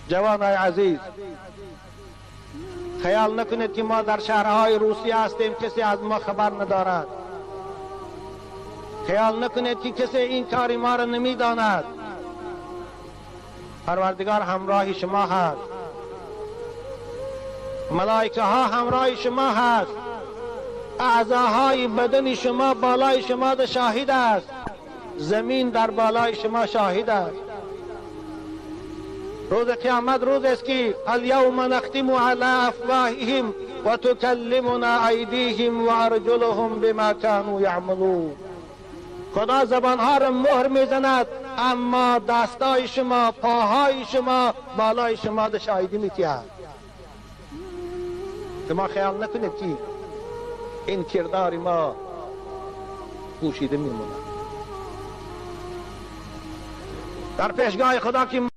جوانای عزیز، خیال نکنید که ما در شهرهای روسیه هستیم کسی از ما خبر ندارد. خیال نکنید که کسی این کاری ما را نمیداند. پروردگار همراه شما هست، ملائکه ها همراه شما هست، اعضاهای بدن شما بالای شما ده شاهد است، زمین در بالای شما شاهد است. روز قیامت روز است که الیوم نختم علی افواههم و تکلمنا ایدیهم و ارجلهم بما كانوا یعملون. خدا زبانها را مهر میزند، اما دستای شما، پاهای شما بالای شما ده شاهدی میتید. شما خیال نکنید که این کردار ما پوشیده میموند. در پیشگاه خدا که